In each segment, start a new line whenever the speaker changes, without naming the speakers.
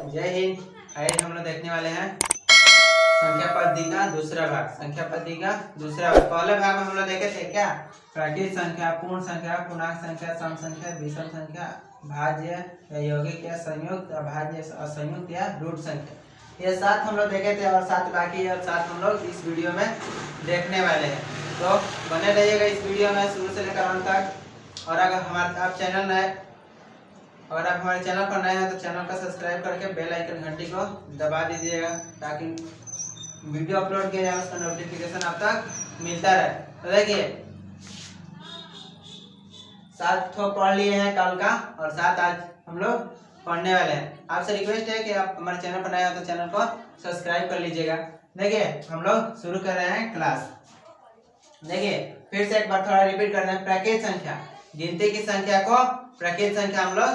जय हिंद। आज हम लोग देखने वाले हैं संख्या पद्धति का दूसरा भाग। संख्या पद्धति का दूसरा भाग, पहले भाग में हम लोग देखे थे क्या, प्राकृत संख्या, पूर्ण संख्या, पूर्णांक संख्या, सम संख्या, विषम संख्या, भाज्य या यौगिक या संयुक्त, अभाज्य, असंयुक्त या रूट संख्या, ये 7 हम लोग देखे थे और 7 बाकी है और 7 हम लोग इस वीडियो में देखने वाले हैं। तो बने रहिएगा इस वीडियो में शुरू से लेकर अंत तक। और अगर आप हमारे चैनल पर नए हैं तो चैनल को सब्सक्राइब करके बेल आइकन घंटी को दबा दीजिएगा ताकि वीडियो अपलोड किया जाए उसका नोटिफिकेशन आप तक मिलता रहे। तो देखिए 7 ठो पढ़ लिए हैं कल का और 7 आज हम लोग पढ़ने वाले हैं। आपसे रिक्वेस्ट है कि आप हमारे चैनल पर नए हो तो चैनल को सब्सक्राइब कर लीजिएगा। देखिए हम लोग शुरू कर रहे हैं क्लास। देखिए फिर से एक बार थोड़ा रिपीट कर रहे हैं। प्राकृत संख्या, गिनती की संख्या को प्राकृत संख्या हम लोग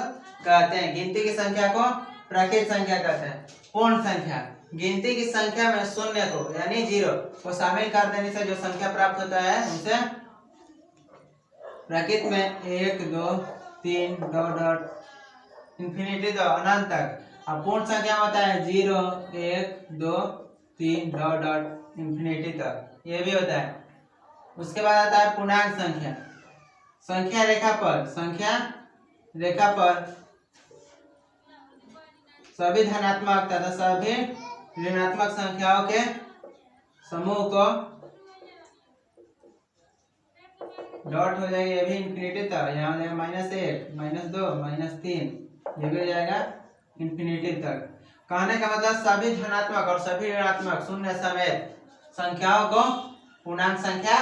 कहते हैं। गिनती की संख्या को प्राकृत संख्या कहते हैं। पूर्ण संख्या, गिनती की संख्या में शून्य को यानी 0 को शामिल कर देने से जो संख्या प्राप्त होता है उसे प्राकृत में 1 2 3 डॉट इंफिनिटी तो अनंत तक। अब पूर्ण संख्या में होता है 0 1 2 3 डॉट इंफिनिटी तक, ये भी होता है। उसके बाद आता है पूर्णांक संख्या। संख्या रेखा पर सभी धनात्मक तथा सभी ऋणात्मक संख्याओं के समूह को डॉट हो जाएगा, ये भी इंफिनिटी तक। यहाँ हो जाएगा -1 -2 -3, ये भी हो जाएगा इंफिनिटी तक। कहने का मतलब सभी धनात्मक और सभी ऋणात्मक शून्य समेत संख्याओं को पूर्णांक संख्या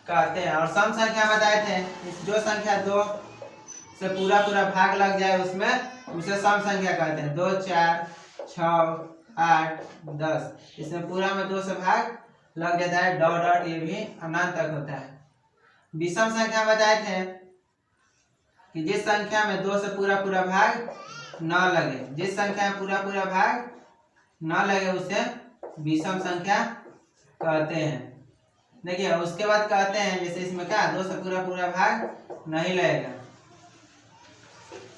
कहते हैं। और सम संख्या बताए थे, जो संख्या 2 से पूरा भाग लग जाए उसमें उसे सम संख्या कहते हैं। 2 4 6 8 10, इसमें पूरा में 2 से भाग लग जाता है डॉट, ये भी अनंत तक होता है। विषम संख्या बताए थे कि जिस संख्या में 2 से पूरा भाग न लगे, जिस संख्या में पूरा भाग न लगे उसे विषम संख्या कहते हैं। देखिए उसके बाद कहते हैं जैसे इसमें क्या 2 से पूरा भाग नहीं लगेगा,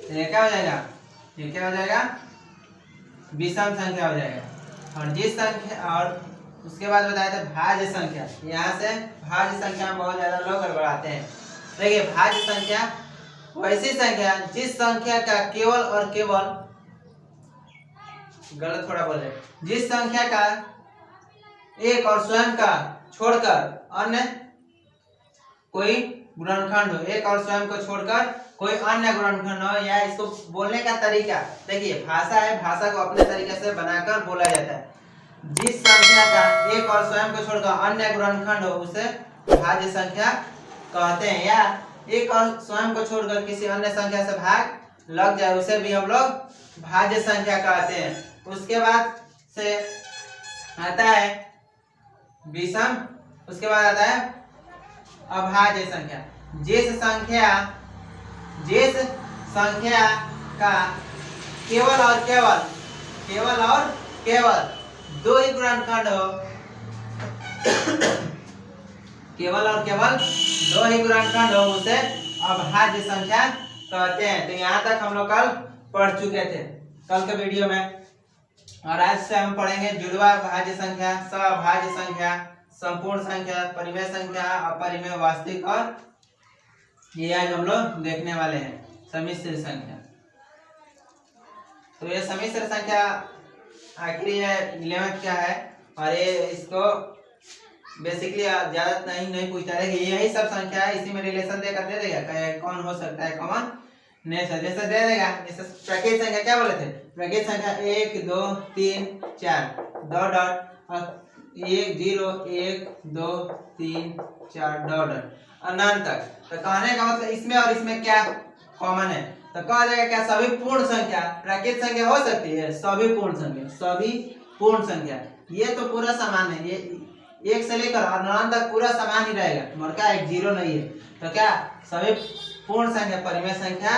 ये क्या हो जाएगा, ये क्या हो जाएगा, विषम संख्या हो जाएगा। और जिस संख्या, और उसके बाद बताया था भाज्य संख्या। यहाँ से भाज्य संख्या में बहुत ज्यादा लोग गड़बड़ाते हैं। देखिए भाज्य संख्या वैसी संख्या जिस संख्या का केवल और केवल, गलत थोड़ा बोले, जिस संख्या का एक और स्वयं का छोड़कर अन्य कोई गुणनखंड हो, एक और स्वयं को छोड़कर कोई अन्य गुणनखंड हो, या इसको बोलने का तरीका देखिए, भाषा है, भाषा को अपने तरीके से बनाकर बोला जाता है। जिस संख्या का एक और स्वयं को छोड़कर अन्य गुणनखंड हो उसे भाज्य संख्या कहते हैं, या एक और स्वयं को छोड़कर किसी अन्य संख्या से भाग लग जाए उसे भी हम लोग भाज्य संख्या कहते हैं। उसके बाद से आता है विषम, उसके बाद आता है अभाज्य संख्या। जिस संख्या का केवल और केवल 2 ही गुणनखंड हो, केवल और केवल 2 ही गुणनखंड हो उसे अभाज्य संख्या कहते हैं। तो यहाँ तक हम लोग कल पढ़ चुके थे कल के वीडियो में। और आज से हम पढ़ेंगे जुड़वा भाज्य संख्या, सभाज्य संख्या, संपूर्ण संख्या, परिमेय संख्या, अपरिमेय, वास्तविक, और ये आज हम लोग देखने वाले हैं सम्मिश्र संख्या। तो ये सम्मिश्र संख्या आखिर ये 11 क्या है, और ये इसको बेसिकली ज्यादा नहीं पूछता है कि यही सब संख्या है, इसी में रिलेशन देकर दे देगा कौन हो सकता है कौन नहीं सर, जैसे दे देगा। जैसे प्राकृत संख्या क्या बोले थे, प्राकृत संख्या 1 2 3 4 डॉट 1 0 1 2 3 4 डॉट अनंत तक। तो कहने का मतलब इसमें और इसमें क्या कॉमन है, तो कहा जाएगा क्या सभी पूर्ण संख्या प्राकृत संख्या हो सकती है। सभी पूर्ण संख्या ये तो पूरा समान है, ये 1 से लेकर और अनंत तक पूरा समान ही रहेगा, मगर क्या एक 0 नहीं है। तो क्या सभी पूर्ण संख्या परिमेय संख्या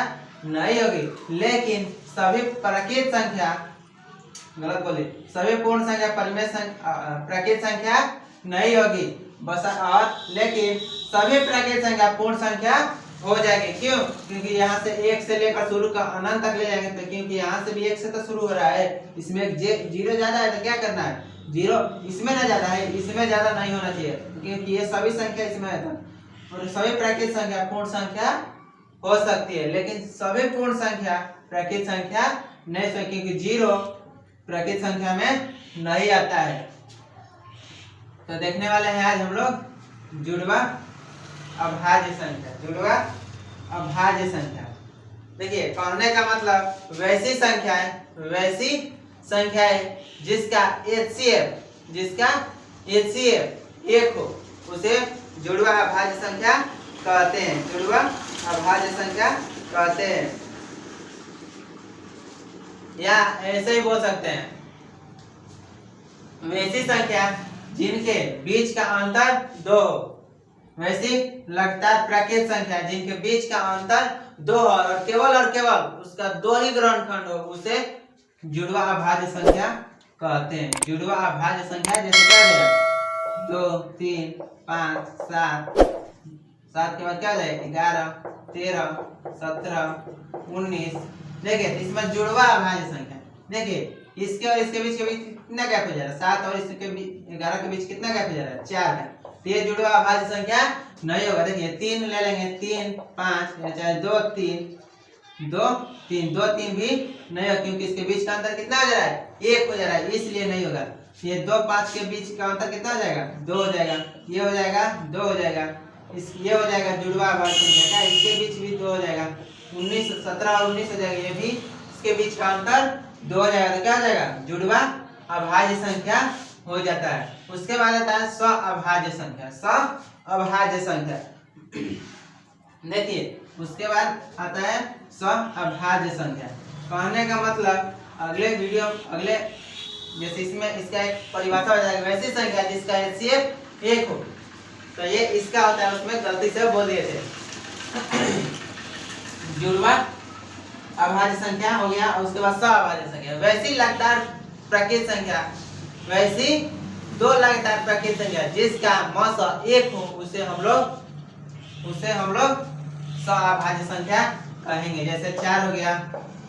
नहीं होगी, लेकिन सभी प्राकृत संख्या, गलत बोली, सभी पूर्ण संख्या परिमेय प्राकृत संख्या नहीं होगी बस, और लेकिन सभी प्राकृत संख्या पूर्ण संख्या हो जाएगी। क्यों? क्योंकि यहाँ से एक से लेकर शुरू का अनंत तक ले जाएंगे, तो क्योंकि यहाँ से भी एक से तो शुरू हो रहा है, इसमें जीरो ज्यादा है तो क्या करना है, जीरो इसमें ना ज्यादा है, इसमें ज्यादा नहीं होना चाहिए, क्योंकि ये सभी संख्या इसमें है। और सभी प्राकृत संख्या पूर्ण संख्या हो सकती है, लेकिन सभी पूर्ण संख्या प्राकृत संख्या नहीं सकती, क्योंकि जीरो प्राकृत संख्या में नहीं आता है। तो देखने वाले हैं आज हम लोग जुड़वा अभाज्य संख्या। जुड़वा अभाज्य संख्या, देखिए कहने का मतलब वैसी संख्याएं जिसका HCF एक हो उसे जुड़वा अभाज्य संख्या कहते हैं। जुड़वा अभाज्य संख्या कहते हैं, या ऐसे ही बोल सकते हैं वैसी संख्या जिनके बीच का अंतर 2 हो, वैसी लगातार प्राकृत संख्या जिनके बीच का अंतर 2 और केवल उसका 2 ही ग्रहणखंड हो उसे जुड़वा अभाज्य संख्या कहते हैं। जुड़वा अभाज्य संख्या जैसे क्या हो जाएगा 2 3 5 7 7 के बाद क्या हो जाएगा 11 13 17 19। देखिए इसमें जुड़वा अभाज्य संख्या, देखिए इसके और इसके बीच कितना गैप हो जा रहा है 7 और इसके बीच 11 के बीच कितना गैप हो जा रहा है 4 है, तो ये जुड़वा अभाज्य संख्या नहीं होगा। देखिए 3 ले लेंगे 3 5 या चाहे 2 3 2 3 2 3 भी नहीं होगा, क्योंकि इसके बीच का अंतर कितना हो जा रहा है 1 हो जा रहा है, इसलिए नहीं होगा। ये 2 5 के बीच का अंतर कितना हो जाएगा 2 हो जाएगा, ये हो जाएगा 2 हो जाएगा, ये हो जाएगा जुड़वा अभाज्य संख्या का, इसके बीच भी 2 हो जाएगा, 19 17 और 19 हो जाएगा, ये भी इसके बीच का अंतर 2 हो जाएगा, तो क्या हो जाएगा जुड़वा अभाज्य संख्या हो जाता है। उसके बाद आता है स्वाभाज्य संख्या। स्वाभाज्य संख्या देखिए उसके बाद आता है स्वाभाज्य संख्या। कहने का मतलब अगले जैसे इसमें इसका एक परिभाषा हो जाएगा वैसी संख्या जिसका HCF 1 हो, तो ये इसका होता है, उसमें गलती से बोल दिए थे। जुड़वा अभाज्य संख्या हो गया, और उसके बाद स्वाभाज्य संख्या वैसी लगातार प्राकृत संख्या, वैसी 2 लगातार प्राकृत संख्या जिसका मस 1 हो उसे हम लोग स्वाभाज्य संख्या कहेंगे। जैसे 4 हो गया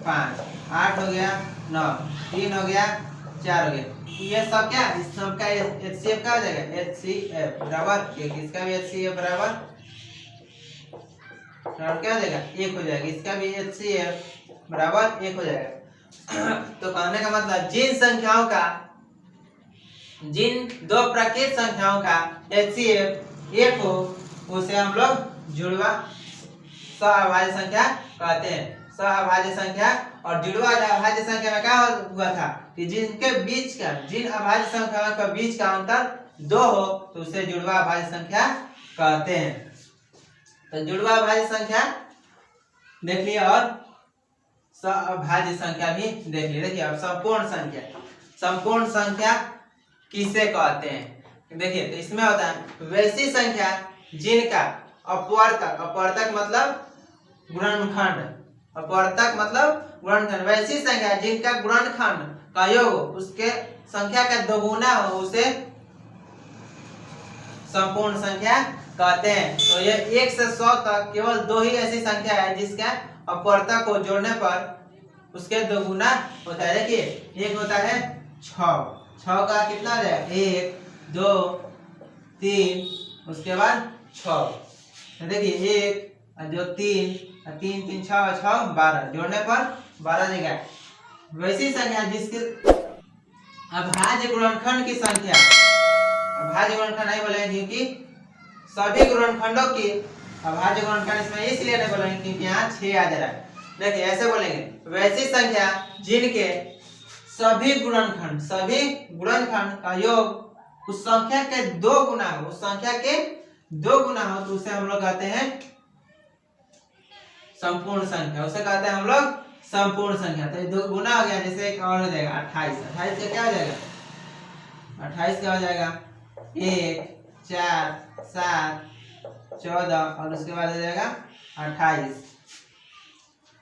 5 8 हो गया 9 3 हो गया 4 हो गया, ये सब क्या इस सब का HCF का हो जाएगा HCF बराबर इसका भी HCF बराबर क्या हो जाएगा 1 हो जाएगा, इसका भी HCF बराबर 1 हो जाएगा। तो कहने का मतलब जिन 2 प्राकृत संख्याओं का HCF 1 हो उसे हम लोग जुड़वा स्वाभाज्य संख्या कहते हैं। स्वाभाज्य संख्या और जुड़वा अभाज्य संख्या में क्या हुआ था कि जिन अभाज्य संख्याओं के बीच का अंतर 2 हो तो उसे जुड़वा अभाज्य संख्या कहते हैं। तो जुड़वा अभाज्य संख्या देख लिया और स्वाभाज्य संख्या भी देख लिया। देखिए अब संपूर्ण संख्या किसे कहते हैं, देखिए तो इसमें होता है वैसी संख्या जिनका अपवर्तक मतलब गुणनखंड, वैसी संख्या जिनका गुणनखंड का योग उसके संख्या का दोगुना हो उसे संपूर्ण संख्या कहते हैं। तो ये 1 से 100 तक केवल 2 ही ऐसी संख्या है जिसका अपवर्तक को जोड़ने पर उसके दोगुना होता है। देखिए एक होता है 6 का कितना हो जाएगा 1 2 3 उसके बाद 6, देखिए 1 जो 3 3 3 6 12 जोड़ने पर 12 देगा। वैसी संख्या जिसके अभाज्य गुणनखंड की संख्या, अभाज्य गुणनखंड नहीं बोलेंगे क्योंकि सभी गुणनखंडों की अभाज्य गुणनखंड इसमें इसलिए नहीं बोलेंगे क्योंकि यहाँ 6 आ जा रहा है। देखिए ऐसे बोलेंगे वैसी संख्या जिनके सभी गुणनखंड का योग उस संख्या के 2 गुना हो, तो उसे हम लोग कहते हैं संपूर्ण संख्या, उसे कहते हैं हम लोग संपूर्ण संख्या। तो 2 गुना हो गया, जैसे एक और हो जाएगा 28 का क्या हो जाएगा 28 का हो जाएगा 1 4 7 14 और उसके बाद हो जाएगा 28।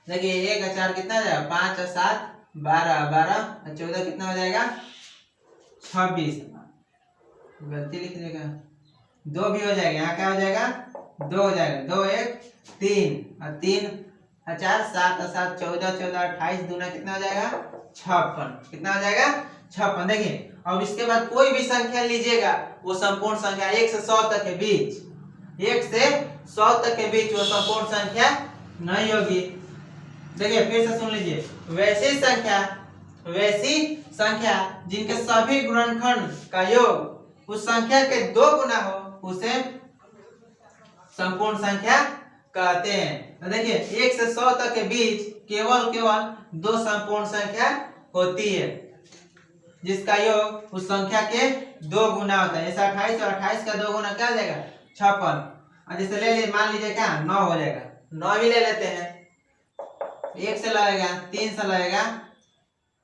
देखिए 1 और 4 कितना हो जाएगा 5 और 7 12 12 और 14 कितना हो जाएगा 26, गलती लिख देगा 2 भी हो जाएगा, यहाँ क्या हो जाएगा 2 हो जाएगा 2 1 3 और 3 और 4 7 और 7 14 14 28 दूना कितना हो जाएगा 56। कितना हो जाएगा 56। देखिए अब इसके बाद कोई भी संख्या लीजिएगा वो संपूर्ण संख्या 1 से 100 तक के बीच, 1 से 100 तक के बीच वो संपूर्ण संख्या नहीं होगी। देखिए फिर से सुन लीजिए, वैसी संख्या जिनके सभी गुणनखंड का योग उस संख्या के 2 गुना हो उसे संपूर्ण संख्या कहते हैं। तो देखिए 1 से 100 तक के बीच केवल 2 संपूर्ण संख्या होती है जिसका योग उस संख्या के 2 गुना होता है। जैसे 28 और 28 का 2 गुना क्या हो जाएगा 56। और जैसे ले लीजिए मान लीजिए क्या 9 हो जाएगा, 9 भी ले लेते हैं। 1 से लगेगा, 3 से लगेगा,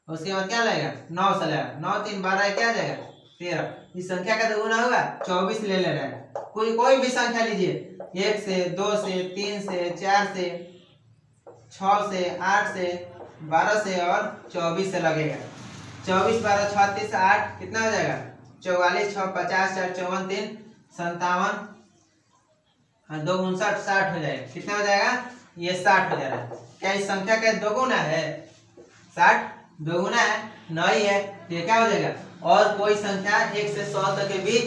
उसके बाद क्या लगेगा 9 से लगेगा, 9 3 12 क्या आ जाएगा 13। इस संख्या का 2 गुना होगा 24 ले रहा है। कोई भी संख्या लीजिए 1 से 2 से 3 से 4 से 6 से 8 से 12 से और 24 से लगेगा। 24 12 36 8 कितना हो जाएगा 44 6 50 4 54 3 57 2 59 60 हो जाएगा। कितना हो जाएगा ये 60 हो जा रहा है। क्या इस संख्या का 2 गुना है 60? 2 गुना है नहीं है, ये क्या हो जाएगा। और कोई संख्या 1 से 100 तक के बीच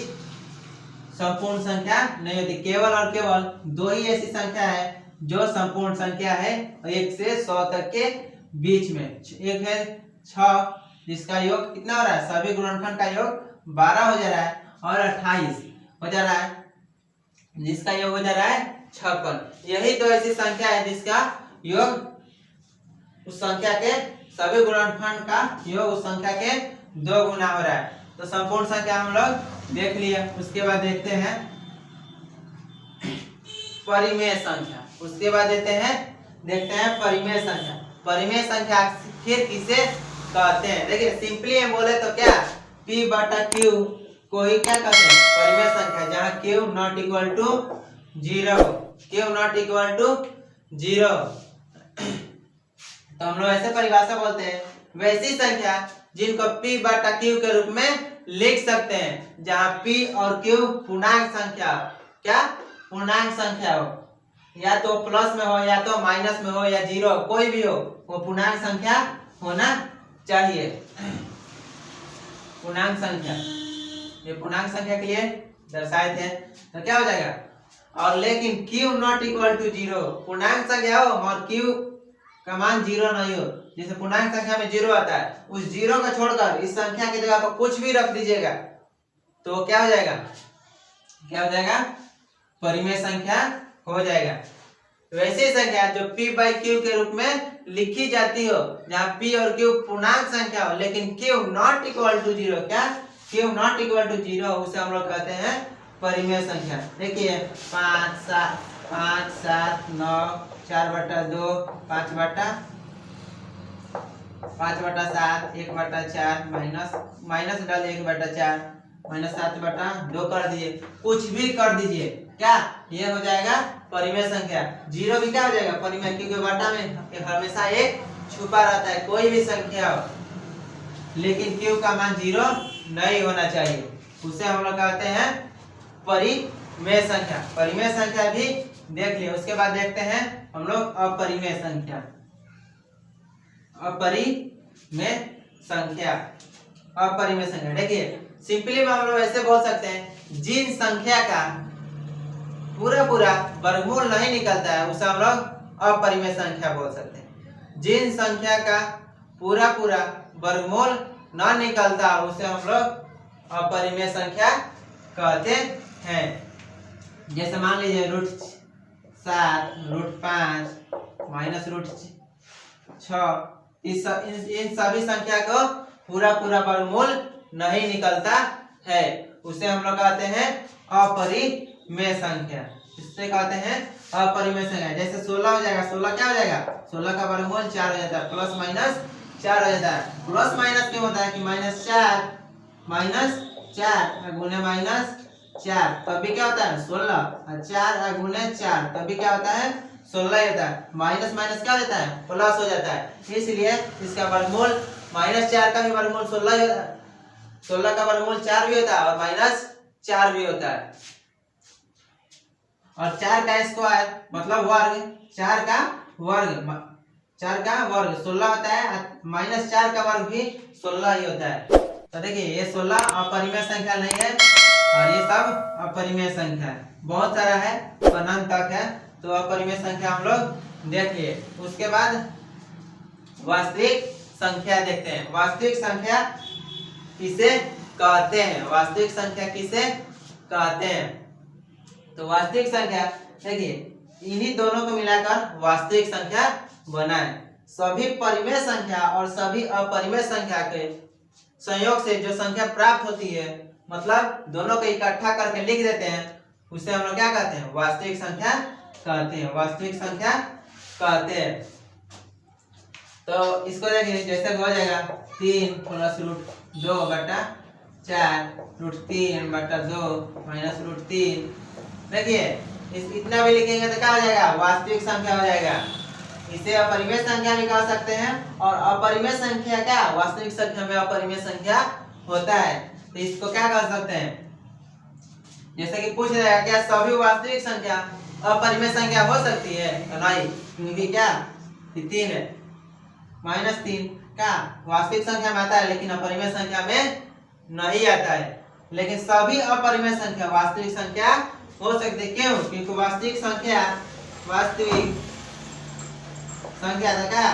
संपूर्ण संख्या नहीं होती। केवल और केवल 2 ही ऐसी संख्या है जो संपूर्ण संख्या है 1 से 100 तक के बीच में। एक है 6 जिसका योग कितना हो रहा है, सभी गुणनखंड का योग 12 हो जा रहा है, और 28 हो जा रहा है जिसका योग हो जा रहा है 56। यही 2 ऐसी संख्या है जिसका योग उस संख्या के सभी गुणनखंड का योग उस संख्या के 2 गुना हो रहा है। तो संपूर्ण संख्या हम लोग देख लिए। उसके बाद देखते हैं परिमेय संख्या। उसके बाद देखते हैं परिमेय संख्या। परिमेय संख्या आखिर किसे कहते हैं। देखिए सिंपली हम बोले तो क्या P बटा Q को ही क्या कहते हैं परिमेय संख्या, जहाँ Q not equal to 0, Q not equal to 0। तो हम लोग ऐसे परिभाषा बोलते हैं वैसी संख्या जिनको P बटा Q के रूप में लिख सकते हैं, जहाँ P और Q पूर्णांक संख्या, क्या पूर्णांक संख्या हो, या तो प्लस में हो या तो माइनस में हो या 0, कोई भी हो वो पूर्णांक संख्या होना चाहिए। पूर्णांक संख्या, ये पूर्णांक संख्या के लिए दर्शाए थे। तो क्या हो जाएगा, और लेकिन Q नॉट इक्वल टू 0, पूर्णांक संख्या हो और Q का मान 0 नहीं हो। जैसे पूर्णांक संख्या में 0 आता है, उस 0 को छोड़कर इस संख्या की जगह पर कुछ भी रख दीजिएगा तो क्या हो जाएगा, क्या हो जाएगा परिमेय संख्या हो जाएगा। वैसी संख्या जो P बाई Q के रूप में लिखी जाती हो, जहाँ P और Q पूर्णांक संख्या हो लेकिन Q नॉट इक्वल टू 0, क्या Q नॉट इक्वल टू 0, उसे हम लोग कहते हैं परिमेय संख्या। देखिए 5 7 9 4 बटा 2 5 बटा 7 1 बटा 4 माइनस डाल 1 बटा 4 माइनस 7 बटा 2 कर दीजिए, कुछ भी कर दीजिए, क्या ये हो जाएगा परिमेय संख्या। 0 भी क्या हो जाएगा परिमेय, क्योंकि बटा में हमेशा एक छुपा रहता है, कोई भी संख्या हो लेकिन Q का मान 0 नहीं होना चाहिए, उसे हम लोग कहते हैं परिमेय संख्या। परिमेय संख्या भी देख लिया। उसके बाद देखते हैं हम लोग अपरिमेय संख्या। अपरिमेय संख्या, अपरिमेय संख्या देखिए सिंपली हम लोग ऐसे बोल सकते हैं, जिन संख्या का पूरा वर्गमूल नहीं निकलता है उसे हम लोग अपरिमेय संख्या बोल सकते हैं। जिन संख्या का पूरा वर्गमूल न निकलता उसे हम लोग अपरिमेय संख्या कहते हैं। जैसे मान लीजिए √7 √5 माइनस √6, इन सभी संख्या को पूरा वर्गमूल नहीं निकलता है, उसे हम लोग कहते हैं अपरिमेय संख्या। इससे कहते हैं अपरिमेय संख्या। जैसे 16 हो जाएगा, 16 क्या हो जाएगा, 16 का वर्गमूल 4 हो जाता है, प्लस माइनस 4 हो जाता है। प्लस माइनस क्यों होता है कि -4 गुने -4 तभी क्या होता है 16, और 4 गुने 4 तभी क्या होता है 16 होता है। माइनस माइनस क्या हो जाता है प्लस हो जाता है, इसलिए इसका वर्गमूल -4 का भी वर्गमूल 16 होता है, 16 का वर्गमूल 4 भी होता है और -4 भी होता है। और 4 का स्क्वायर मतलब वर्ग, 4 का वर्ग, 4 का वर्ग 16 होता है, माइनस 4 का वर्ग भी 16 ही होता है। तो देखिए ये 16 अपरिमेय संख्या नहीं है और ये सब अपरिमेय संख्या है, बहुत सारा है अनंत तक है। तो अपरिमेय संख्या हम लोग देख लिए। उसके बाद वास्तविक संख्या देखते हैं। वास्तविक संख्या किसे कहते हैं? वास्तविक संख्या किसे कहते हैं? तो वास्तविक संख्या देखिए इन्हीं दोनों को मिलाकर वास्तविक संख्या बना है। सभी परिमेय संख्या और सभी अपरिमेय संख्या के संयोग से जो संख्या प्राप्त होती है, मतलब दोनों को इकट्ठा करके लिख देते हैं, उसे हम लोग क्या कहते हैं? वास्तविक संख्या कहते हैं। वास्तविक संख्या कहते हैं। तो इसको देखिए जैसे हो जाएगा 3 प्लस रूट 2 बटा 4 रूट 3 बटा 2 माइनस रूट 3। देखिए इतना भी लिखेंगे तो क्या हो जाएगा? वास्तविक संख्या हो जाएगा। इसे अपरिमेय संख्या भी कह सकते हैं। और अपरिमेय संख्या क्या? वास्तविक संख्या में अपरिमेय संख्या होता है, तो इसको क्या कह सकते हैं? जैसे कि पूछ रहा है क्या सभी वास्तविक संख्या अपरिमेय संख्या हो सकती है? तो नहीं, क्योंकि क्या 3 है, माइनस 3 क्या वास्तविक संख्या में आता है लेकिन अपरिमेय संख्या में नहीं आता है। लेकिन सभी अपरिमेय संख्या वास्तविक संख्या हो सकती है। क्यों? क्योंकि वास्तविक संख्या था क्या?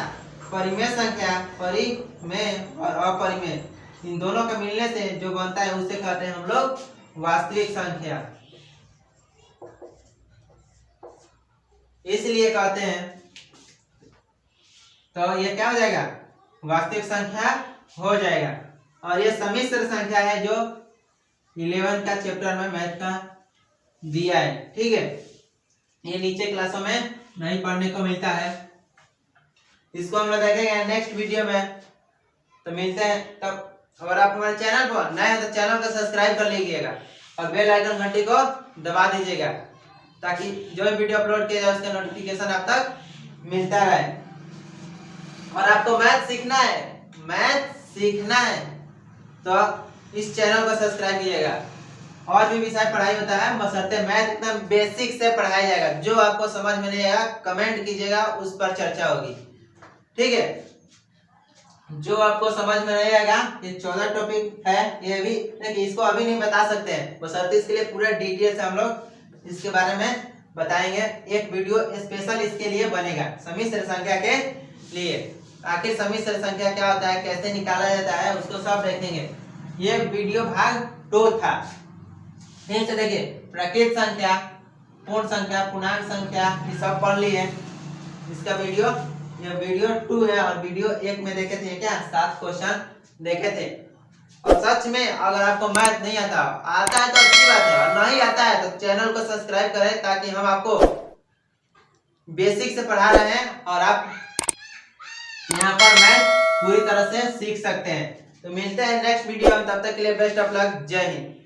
परिमेय संख्या, परिमेय और अपरिमेय इन दोनों के मिलने से जो बनता है उसे कहते हैं हम लोग वास्तविक संख्या। इसलिए कहते हैं, तो ये क्या हो जाएगा? वास्तविक संख्या हो जाएगा। और ये सम्मिश्र संख्या है जो 11 का चैप्टर में मैथ का दिया है। ठीक है, ये नीचे क्लासों में नहीं पढ़ने को मिलता है। इसको हम लोग देखेंगे नेक्स्ट वीडियो में। तो मिलते हैं तब। अगर आप हमारे चैनल पर नए हैं तो चैनल को सब्सक्राइब कर लीजिएगा और बेल आइकन घंटी को दबा दीजिएगा, ताकि जो भी वीडियो अपलोड किया जाए उसका नोटिफिकेशन आप तक मिलता रहे। और आपको मैथ सीखना है तो इस चैनल को सब्सक्राइब कीजिएगा। और भी विषय पढ़ाई होता है, बशर्ते मैथ एकदम बेसिक से पढ़ाया जाएगा। जो आपको समझ में नहीं आएगा कमेंट कीजिएगा, उस पर चर्चा होगी। ठीक है, जो आपको समझ में नहीं आएगा, ये 14 टॉपिक है, ये भी देखिए इसको अभी नहीं बता सकते हैं, बशर्ते इसके लिए पूरा डिटेल से हम लोग इसके बारे में बताएंगे। एक वीडियो स्पेशल इसके लिए बनेगा सम्मिश्र संख्या के लिए। आखिर सम्मिश्र संख्या क्या होता है, कैसे निकाला जाता है, उसको सब देखेंगे। ये वीडियो भाग 2 था। फिर से देखिए प्रकृत संख्या, पूर्ण संख्या, पूर्णांक संख्या, ये सब पढ़ लिए। इसका वीडियो, ये वीडियो 2 है। और वीडियो 1 में देखे थे क्या 7 क्वेश्चन देखे थे। और सच में अगर आपको मैथ नहीं आता है तो अच्छी बात है, और नहीं आता है तो चैनल को सब्सक्राइब करें, ताकि हम आपको बेसिक से पढ़ा रहे हैं और आप यहाँ पर मैथ पूरी तरह से सीख सकते हैं। तो मिलते हैं नेक्स्ट वीडियो में, तब तक के लिए बेस्ट ऑफ लक। जय हिंद।